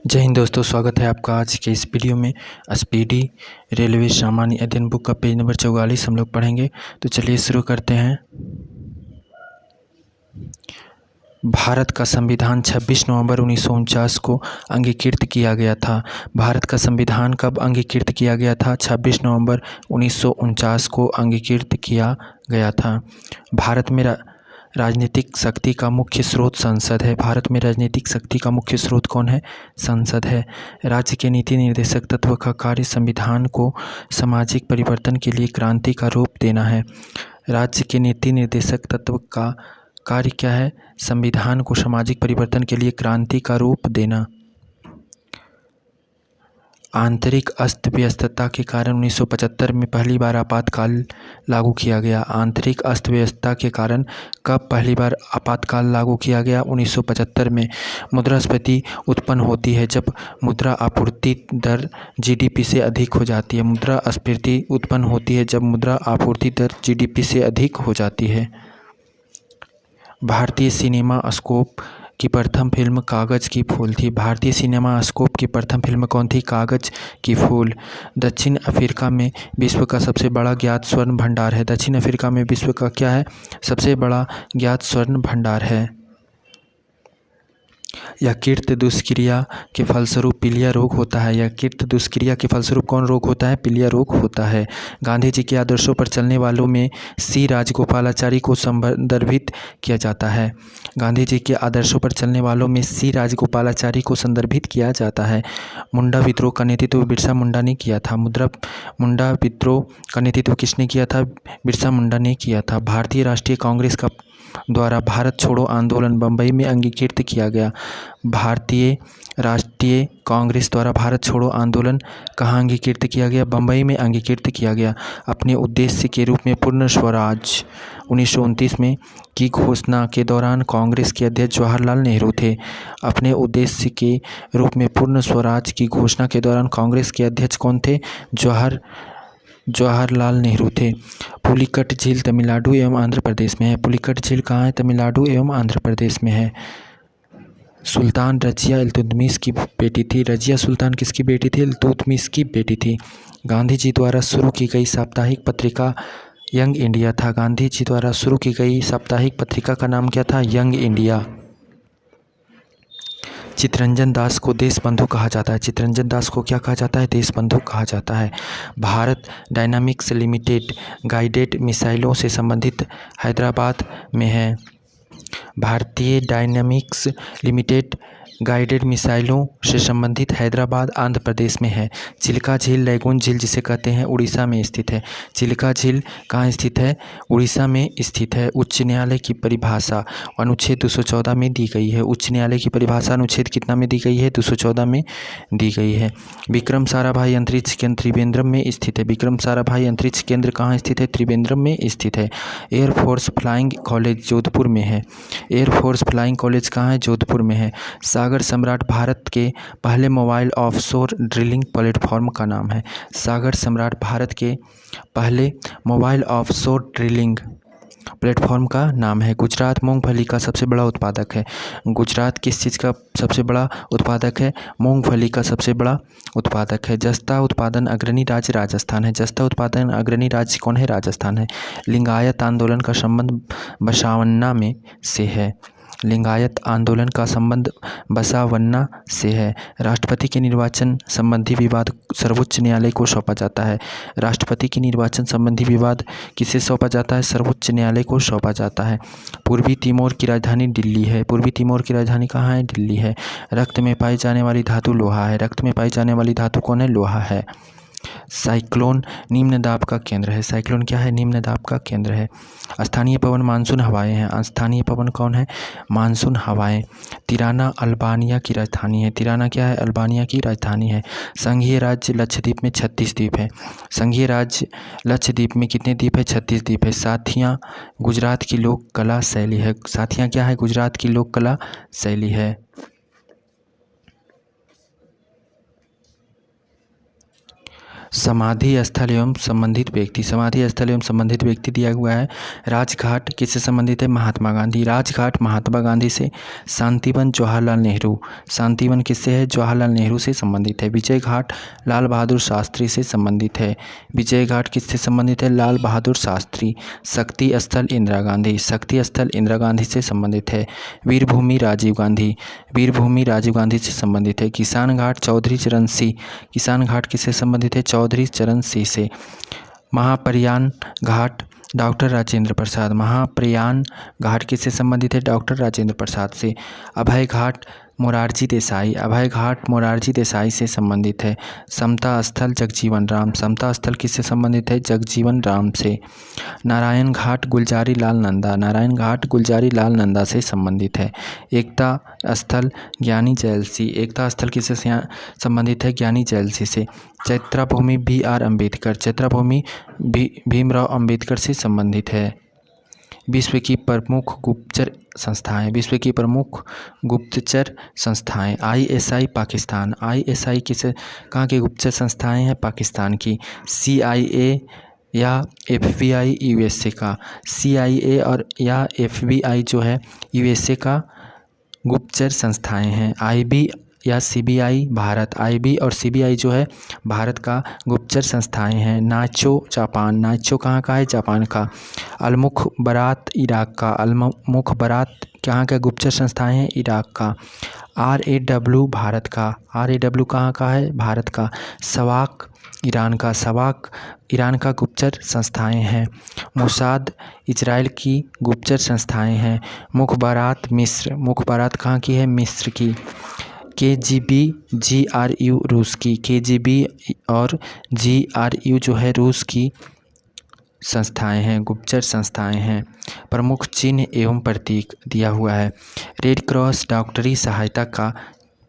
जय हिंद दोस्तों, स्वागत है आपका आज के इस वीडियो में। स्पीडी रेलवे सामान्य अध्ययन बुक का पेज नंबर 44 हम लोग पढ़ेंगे। तो चलिए शुरू करते हैं। भारत का संविधान 26 नवंबर 1949 को अंगीकृत किया गया था। भारत का संविधान कब अंगीकृत किया गया था? 26 नवंबर 1949 को अंगीकृत किया गया था। भारत में राजनीतिक शक्ति का मुख्य स्रोत संसद है। भारत में राजनीतिक शक्ति का मुख्य स्रोत कौन है? संसद है। राज्य के नीति निर्देशक तत्व का कार्य संविधान को सामाजिक परिवर्तन के लिए क्रांति का रूप देना है। राज्य के नीति निर्देशक तत्व का कार्य क्या है? संविधान को सामाजिक परिवर्तन के लिए क्रांति का रूप देना। आंतरिक अस्त व्यस्तता के कारण 1975 में पहली बार आपातकाल लागू किया गया। आंतरिक अस्त व्यस्तता के कारण कब पहली बार आपातकाल लागू किया गया? 1975 में। मुद्रास्फीति उत्पन्न होती है जब मुद्रा आपूर्ति दर जीडीपी से अधिक हो जाती है। मुद्रास्फीति उत्पन्न होती है जब मुद्रा आपूर्ति दर जीडीपी से अधिक हो जाती है। भारतीय सिनेमास्कोप की प्रथम फिल्म कागज की फूल थी। भारतीय सिनेमास्कोप की प्रथम फिल्म कौन थी? कागज की फूल। दक्षिण अफ्रीका में विश्व का सबसे बड़ा ज्ञात स्वर्ण भंडार है। दक्षिण अफ्रीका में विश्व का क्या है? सबसे बड़ा ज्ञात स्वर्ण भंडार है। यकृत दुष्क्रिया के फलस्वरूप पीलिया रोग होता है। यकृत दुष्क्रिया के फलस्वरूप कौन रोग होता है? पीलिया रोग होता है। गांधी जी के आदर्शों पर चलने वालों में सी राजगोपालाचारी को संदर्भित किया जाता है। गांधी जी के आदर्शों पर चलने वालों में सी राजगोपालाचारी को संदर्भित किया जाता है। मुंडा विद्रोह का नेतृत्व बिरसा मुंडा ने किया था। मुंडा विद्रोह का नेतृत्व किसने किया था? बिरसा मुंडा ने किया था। भारतीय राष्ट्रीय कांग्रेस का द्वारा भारत छोड़ो आंदोलन बम्बई में अंगीकृत किया गया। भारतीय राष्ट्रीय कांग्रेस द्वारा भारत छोड़ो आंदोलन कहाँ अंगीकृत किया गया? बम्बई में अंगीकृत किया गया। अपने उद्देश्य के रूप में पूर्ण स्वराज 1929 में की घोषणा के दौरान कांग्रेस के अध्यक्ष जवाहरलाल नेहरू थे। अपने उद्देश्य के रूप में पूर्ण स्वराज की घोषणा के दौरान कांग्रेस के अध्यक्ष कौन थे? जवाहरलाल नेहरू थे। पुलिकट झील तमिलनाडु एवं आंध्र प्रदेश में है। पुलिकट झील कहाँ है? तमिलनाडु एवं आंध्र प्रदेश में है। सुल्तान रजिया इल्तुतमिश की बेटी थी। रजिया सुल्तान किसकी बेटी थी? इल्तुतमिश की बेटी थी। गांधी जी द्वारा शुरू की गई साप्ताहिक पत्रिका यंग इंडिया था। गांधी जी द्वारा शुरू की गई साप्ताहिक पत्रिका का नाम क्या था? Young India. चित्तरंजन दास को देशबंधु कहा जाता है। चित्तरंजन दास को क्या कहा जाता है? देशबंधु कहा जाता है। भारत डायनामिक्स लिमिटेड गाइडेड मिसाइलों से संबंधित हैदराबाद में है। भारतीय डायनामिक्स लिमिटेड गाइडेड मिसाइलों से संबंधित हैदराबाद आंध्र प्रदेश में है। चिल्का झील लैगून झील जिसे कहते हैं उड़ीसा में स्थित है। चिल्का झील कहाँ स्थित है? उड़ीसा में स्थित है। उच्च न्यायालय की परिभाषा अनुच्छेद 214 में दी गई है। उच्च न्यायालय की परिभाषा अनुच्छेद कितना में दी गई है? 214 में दी गई है। विक्रम साराभाई अंतरिक्ष केंद्र त्रिवेंद्रम में स्थित है। विक्रम साराभाई अंतरिक्ष केंद्र कहाँ स्थित है? त्रिवेंद्रम में स्थित है। एयरफोर्स फ्लाइंग कॉलेज जोधपुर में है। एयरफोर्स फ्लाइंग कॉलेज कहाँ है? जोधपुर में है। सागर सम्राट भारत के पहले मोबाइल ऑफशोर ड्रिलिंग प्लेटफॉर्म का नाम है। सागर सम्राट भारत के पहले मोबाइल ऑफशोर ड्रिलिंग प्लेटफॉर्म का नाम है। गुजरात मूंगफली का सबसे बड़ा उत्पादक है। गुजरात किस चीज़ का सबसे बड़ा उत्पादक है? मूंगफली का सबसे बड़ा उत्पादक है। जस्ता उत्पादन अग्रणी राज्य राजस्थान है। जस्ता उत्पादन अग्रणी राज्य कौन है? राजस्थान है। लिंगायत आंदोलन का संबंध बसावन्ना में से है। लिंगायत आंदोलन का संबंध बसावन्ना से है। राष्ट्रपति के निर्वाचन संबंधी विवाद सर्वोच्च न्यायालय को सौंपा जाता है। राष्ट्रपति के निर्वाचन संबंधी विवाद किसे सौंपा जाता है? सर्वोच्च न्यायालय को सौंपा जाता है। पूर्वी तिमोर की राजधानी दिल्ली है। पूर्वी तिमोर की राजधानी कहाँ है? दिल्ली है। रक्त में पाई जाने वाली धातु लोहा है। रक्त में पाई जाने वाली धातु कौन है? लोहा है। साइक्लोन निम्न दाब का केंद्र है। साइक्लोन क्या है? निम्न दाब का केंद्र है। स्थानीय पवन मानसून हवाएं हैं। स्थानीय पवन कौन है? मानसून हवाएं। तिराना अल्बानिया की राजधानी है। तिराना क्या है? अल्बानिया की राजधानी है। संघीय राज्य लक्षद्वीप में 36 द्वीप है। संघीय राज्य लक्षद्वीप में कितने द्वीप है? 36 द्वीप है। साथियाँ गुजरात की लोक कला शैली है। साथियाँ क्या है? गुजरात की लोक कला शैली है। समाधि स्थल एवं संबंधित व्यक्ति, समाधि स्थल एवं संबंधित व्यक्ति दिया हुआ है। राजघाट किससे संबंधित है? महात्मा गांधी। राजघाट महात्मा गांधी से। शांतिवन जवाहरलाल नेहरू, शांतिवन किससे है? जवाहरलाल नेहरू से संबंधित है। विजय घाट लाल बहादुर शास्त्री से संबंधित है। विजय घाट किससे संबंधित है? लाल बहादुर शास्त्री। शक्ति स्थल इंदिरा गांधी, शक्ति स्थल इंदिरा गांधी से संबंधित है। वीरभूमि राजीव गांधी, वीरभूमि राजीव गांधी से संबंधित है। किसान घाट चौधरी चरण सिंह, किसान घाट किससे संबंधित है? चौधरी चरण सिंह से। महाप्रयाण घाट डॉक्टर राजेंद्र प्रसाद, महाप्रयाण घाट किससे संबंधित है? डॉक्टर राजेंद्र प्रसाद से। अभय घाट मोरारजी देसाई, अभय घाट मोरारजी देसाई से संबंधित है। समता स्थल जगजीवन राम, समता स्थल किससे संबंधित है? जगजीवन राम से। नारायण घाट गुलजारी लाल नंदा, नारायण घाट गुलजारी लाल नंदा से संबंधित है। एकता स्थल ज्ञानी जैल सिंह, एकता स्थल किससे संबंधित है? ज्ञानी जैल सिंह से। चैत्राभूमि BR अम्बेडकर, चैत्राभूमि भीमराव अम्बेडकर से संबंधित है। विश्व की प्रमुख गुप्तचर संस्थाएं, विश्व की प्रमुख गुप्तचर संस्थाएं। ISI पाकिस्तान, ISI किस कहाँ की गुप्तचर संस्थाएं हैं? पाकिस्तान की। CIA या FBI USA का, CIA और या FBI जो है USA का गुप्तचर संस्थाएं हैं। IB या CBI भारत, IB और CBI जो है भारत का गुप्तचर संस्थाएं हैं। नाचो जापान, नाचो कहाँ का है? जापान का। अलमुख बरात इराक का, अलमुख बरात कहाँ का गुप्तचर संस्थाएं हैं? इराक का। RAW भारत का, RAW कहाँ का है? भारत का। सवाक ईरान का, सवाक ईरान का गुप्तचर संस्थाएं हैं। मोसाद इजराइल की गुप्तचर संस्थाएं हैं। मुखबारात मिस्र, मुखबारात कहाँ की है? मिस्र की। KGB GRU रूस की, KGB और GRU जो है रूस की संस्थाएं हैं, गुप्तचर संस्थाएं हैं। प्रमुख चिन्ह एवं प्रतीक दिया हुआ है। रेड क्रॉस डॉक्टरी सहायता का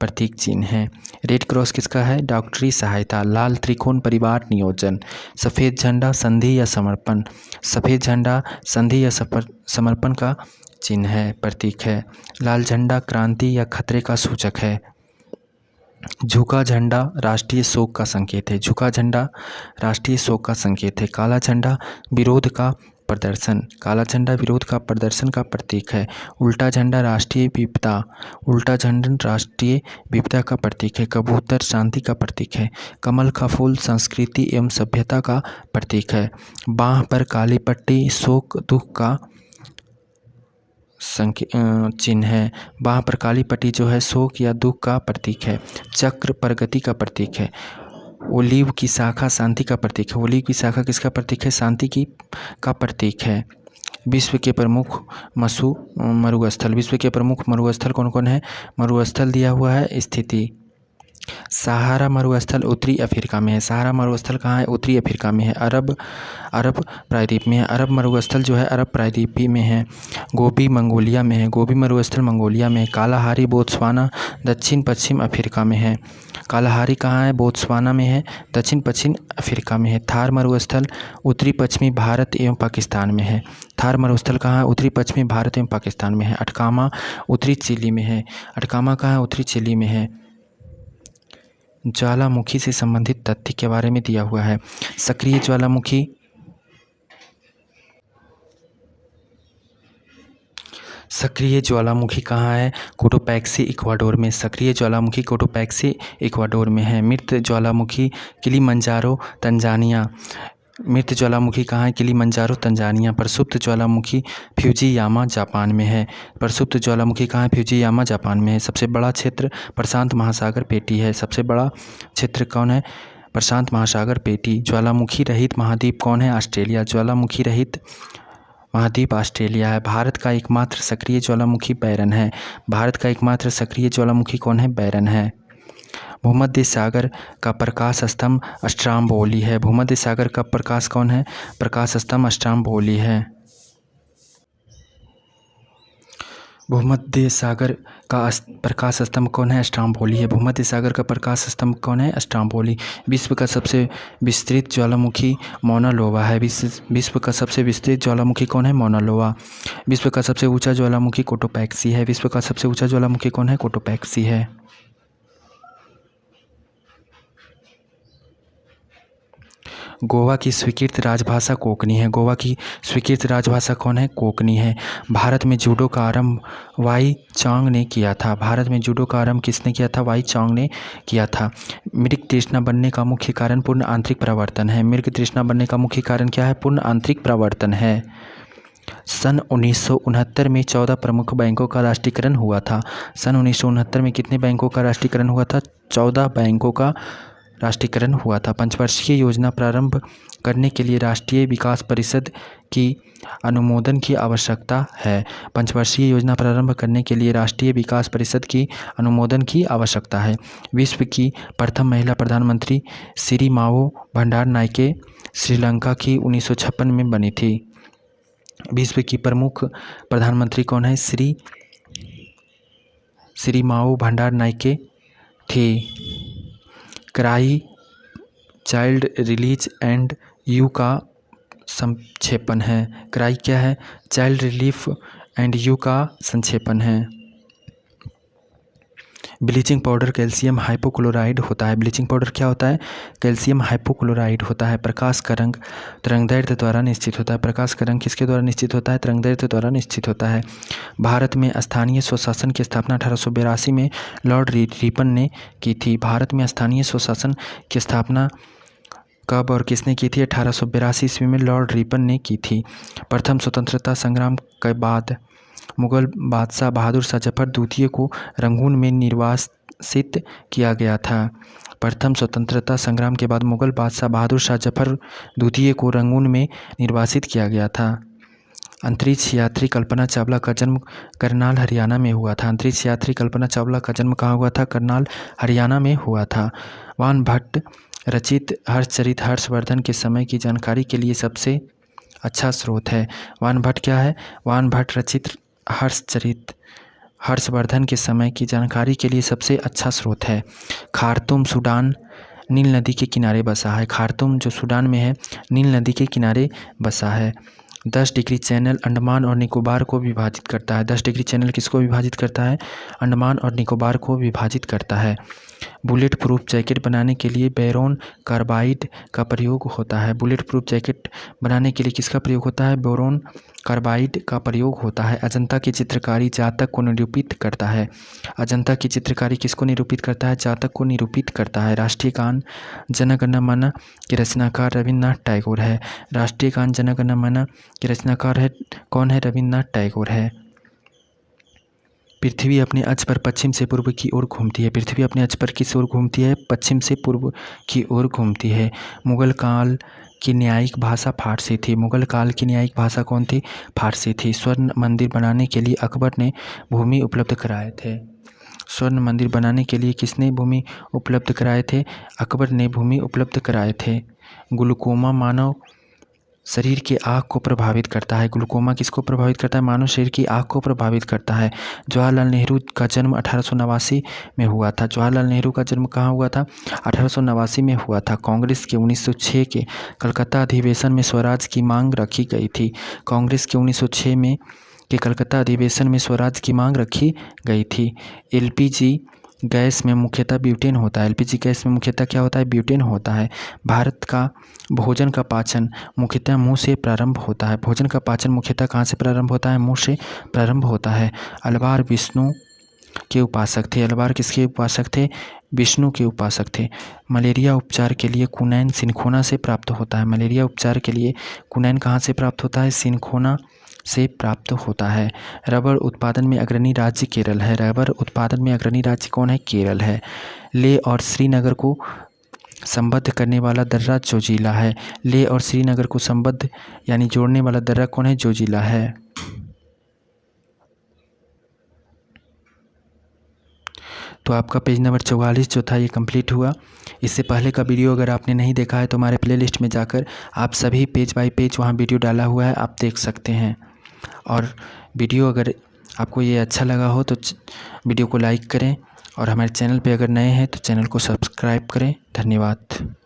प्रतीक चिन्ह है। रेड क्रॉस किसका है? डॉक्टरी सहायता। लाल त्रिकोण परिवार नियोजन। सफ़ेद झंडा संधि या समर्पण, सफ़ेद झंडा संधि या समर्पण का चिन्ह है, प्रतीक है। लाल झंडा क्रांति या खतरे का सूचक है। झुका झंडा राष्ट्रीय शोक का संकेत है, झुका झंडा राष्ट्रीय शोक का संकेत है। काला झंडा विरोध का प्रदर्शन, काला झंडा विरोध का प्रदर्शन का प्रतीक है। उल्टा झंडा राष्ट्रीय विपदा, उल्टा झंडा राष्ट्रीय विपदा का प्रतीक है। कबूतर शांति का प्रतीक है। कमल का फूल संस्कृति एवं सभ्यता का प्रतीक है। बाँह पर काली पट्टी शोक दुख का चिन्ह है। बाँह पर काली पट्टी जो है शोक या दुख का प्रतीक है। चक्र प्रगति का प्रतीक है। ओलीव की शाखा शांति का प्रतीक है। ओलीव की शाखा किसका प्रतीक है? शांति की का प्रतीक है। विश्व के प्रमुख मरुस्थल, विश्व के प्रमुख मरुस्थल कौन कौन है? मरुस्थल दिया हुआ है स्थिति। सहारा मरुस्थल उत्तरी अफ्रीका में है। सहारा मरुस्थल कहाँ है? उत्तरी अफ्रीका में है। अरब प्रायद्वीप में है। अरब मरुस्थल जो है अरब प्रायद्वीप में है। गोबी मंगोलिया में है। गोबी मरुस्थल मंगोलिया में है। कालाहारी बोत्सवाना दक्षिण पश्चिम अफ्रीका में है। कालाहारी कहाँ है? बोत्सवाना में है, दक्षिण पश्चिम अफ्रीका में है। थार मरुस्थल उत्तरी पश्चिमी भारत एवं पाकिस्तान में है। थार मरुस्थल कहाँ है? उत्तरी पश्चिमी भारत एवं पाकिस्तान में है। अटकामा उत्तरी चिली में है। अटकामा कहाँ है? उत्तरी चिली में है। ज्वालामुखी से संबंधित तथ्य के बारे में दिया हुआ है। सक्रिय ज्वालामुखी, सक्रिय ज्वालामुखी कहाँ है? कोटोपैक्सी इक्वाडोर में। सक्रिय ज्वालामुखी कोटोपैक्सी इक्वाडोर में है। मृत ज्वालामुखी किलिमंजारो तंजानिया, मृत ज्वालामुखी कहाँ है? Kilimanjaro Tanzania. प्रसुप्त ज्वालामुखी फ्यूजियामा जापान में है। प्रसुप्त ज्वालामुखी कहाँ है? फ्यूजियामा जापान में है। सबसे बड़ा क्षेत्र प्रशांत महासागर पेटी है। सबसे बड़ा क्षेत्र कौन है? प्रशांत महासागर पेटी। ज्वालामुखी रहित महाद्वीप कौन है? ऑस्ट्रेलिया। ज्वालामुखी रहित महाद्वीप ऑस्ट्रेलिया है। भारत का एकमात्र सक्रिय ज्वालामुखी बैरन है। भारत का एकमात्र सक्रिय ज्वालामुखी कौन है? बैरन है। भूमध्य सागर का प्रकाश स्तंभ स्ट्राम्बोली है। भूमध्य सागर का प्रकाश कौन है? प्रकाश स्तंभ स्ट्राम्बोली है। भूमध्य सागर का प्रकाश स्तंभ कौन है? स्ट्राम्बोली है। भूमध्य सागर का प्रकाश स्तंभ कौन है? स्ट्राम्बोली। विश्व का सबसे विस्तृत ज्वालामुखी मौना लोवा है। विश्व का सबसे विस्तृत ज्वालामुखी कौन है? मौना लोवा। विश्व का सबसे ऊंचा ज्वालामुखी कोटोपैक्सी है। विश्व का सबसे ऊंचा ज्वालामुखी कौन है? कोटोपैक्सी है। गोवा की स्वीकृत राजभाषा कोंकणी है। गोवा की स्वीकृत राजभाषा कौन है? कोंकणी है। भारत में जूडो का आरंभ वाई चांग ने किया था। भारत में जूडो का आरंभ किसने किया था? वाई चांग ने किया था। मृग तृष्णा बनने का मुख्य कारण पूर्ण आंतरिक प्रवर्तन है। मृग तृष्णा बनने का मुख्य कारण क्या है? पूर्ण आंतरिक प्रवर्तन है। सन 1969 में 14 प्रमुख बैंकों का राष्ट्रीयकरण हुआ था। सन 1969 में कितने बैंकों का राष्ट्रीयकरण हुआ था? 14 बैंकों का राष्ट्रीयकरण हुआ था। पंचवर्षीय योजना प्रारंभ करने के लिए राष्ट्रीय विकास परिषद की अनुमोदन की आवश्यकता है। पंचवर्षीय योजना प्रारंभ करने के लिए राष्ट्रीय विकास परिषद की अनुमोदन की आवश्यकता है। विश्व की प्रथम महिला प्रधानमंत्री श्री मावो भंडारनायके श्रीलंका की 1956 में बनी थी। विश्व की प्रमुख प्रधानमंत्री कौन है? श्री मावो भंडारनायके थी। Cry child release and you का संक्षेपण है। क्राई क्या है? चाइल्ड रिलीफ एंड यू का संक्षेपण है। ब्लीचिंग पाउडर कैल्शियम हाइपोक्लोराइड होता है। ब्लीचिंग पाउडर क्या होता है? कैल्शियम हाइपोक्लोराइड होता है। प्रकाश का रंग तरंगदैर्घ्य द्वारा निश्चित होता है। प्रकाश का रंग किसके द्वारा निश्चित होता है? तरंगदैर्घ्य द्वारा निश्चित होता है। भारत में स्थानीय स्वशासन की स्थापना 1882 में लॉर्ड रिपन ने की थी। भारत में स्थानीय स्वशासन की स्थापना कब और किसने की थी? 1882 ईस्वी में लॉर्ड रिपन ने की थी। प्रथम स्वतंत्रता संग्राम के बाद मुगल बादशाह बहादुर शाह जफर द्वितीय को रंगून में निर्वासित किया गया था। प्रथम स्वतंत्रता संग्राम के बाद मुगल बादशाह बहादुर शाह जफर द्वितीय को रंगून में निर्वासित किया गया था। अंतरिक्ष यात्री कल्पना चावला का जन्म करनाल हरियाणा में हुआ था। अंतरिक्ष यात्री कल्पना चावला का जन्म कहाँ हुआ था? करनाल हरियाणा में हुआ था। वान भट्ट रचित हर्षचरित हर्षवर्धन के समय की जानकारी के लिए सबसे अच्छा स्रोत है। वान भट्ट क्या है? वान भट्ट रचित हर्षचरित हर्षवर्धन के समय की जानकारी के लिए सबसे अच्छा स्रोत है। खार्तूम सूडान नील नदी के किनारे बसा है। खार्तूम जो सूडान में है नील नदी के किनारे बसा है। 10 डिग्री चैनल अंडमान और निकोबार को विभाजित करता है। 10 डिग्री चैनल किसको विभाजित करता है? अंडमान और निकोबार को विभाजित करता है। बुलेट प्रूफ जैकेट बनाने के लिए बोरोन कार्बाइड का प्रयोग होता है। बुलेट प्रूफ जैकेट बनाने के लिए किसका प्रयोग होता है? बोरोन कार्बाइड का प्रयोग होता है। अजंता की चित्रकारी जातक को निरूपित करता है। अजंता की चित्रकारी किसको निरूपित करता है? जातक को निरूपित करता है। राष्ट्रीय गान जन गण मन के रचनाकार रविन्द्रनाथ टैगोर है। राष्ट्रीय गान जन गण मन के रचनाकार है कौन है? रविन्द्रनाथ टैगोर है। पृथ्वी अपने अक्ष पर पश्चिम से पूर्व की ओर घूमती है। पृथ्वी अपने अक्ष पर किस ओर घूमती है? पश्चिम से पूर्व की ओर घूमती है। मुगल काल की न्यायिक भाषा फारसी थी। मुगल काल की न्यायिक भाषा कौन थी? फारसी थी। स्वर्ण मंदिर बनाने के लिए अकबर ने भूमि उपलब्ध कराए थे। स्वर्ण मंदिर बनाने के लिए किसने भूमि उपलब्ध कराए थे? अकबर ने भूमि उपलब्ध कराए थे। ग्लूकोमा मानव शरीर की आँख को प्रभावित करता है। ग्लूकोमा किसको प्रभावित करता है? मानव शरीर की आँख को प्रभावित करता है। जवाहरलाल नेहरू का जन्म 1889 में हुआ था। जवाहरलाल नेहरू का जन्म कहाँ हुआ था? 1889 में हुआ था। कांग्रेस के 1906 के कलकत्ता अधिवेशन में स्वराज की मांग रखी गई थी। कांग्रेस के 1906 में के कलकत्ता अधिवेशन में स्वराज की मांग रखी गई थी। एलपीजी गैस में मुख्यतः ब्यूटेन होता है। एलपीजी गैस में मुख्यतः क्या होता है? ब्यूटेन होता है। भारत का भोजन का पाचन मुख्यतः मुंह से प्रारंभ होता है। भोजन का पाचन मुख्यतः कहाँ से प्रारंभ होता है? मुंह से प्रारंभ होता है। अलवार विष्णु के उपासक थे। अलवार किसके उपासक थे? विष्णु के उपासक थे। मलेरिया उपचार के लिए कुनैन सिनखोना से प्राप्त होता है। मलेरिया उपचार के लिए कुनैन कहाँ से प्राप्त होता है? सिनखोना से प्राप्त होता है। रबर उत्पादन में अग्रणी राज्य केरल है। रबर उत्पादन में अग्रणी राज्य कौन है? केरल है। लेह और श्रीनगर को संबद्ध करने वाला दर्रा जोजिला है। लेह और श्रीनगर को संबद्ध यानी जोड़ने वाला दर्रा कौन है? जोजिला है। तो आपका पेज नंबर 44 जो था ये कंप्लीट हुआ। इससे पहले का वीडियो अगर आपने नहीं देखा है तो हमारे प्लेलिस्ट में जाकर आप सभी पेज बाय पेज वहाँ वीडियो डाला हुआ है, आप देख सकते हैं। और वीडियो अगर आपको ये अच्छा लगा हो तो वीडियो को लाइक करें और हमारे चैनल पे अगर नए हैं तो चैनल को सब्सक्राइब करें। धन्यवाद।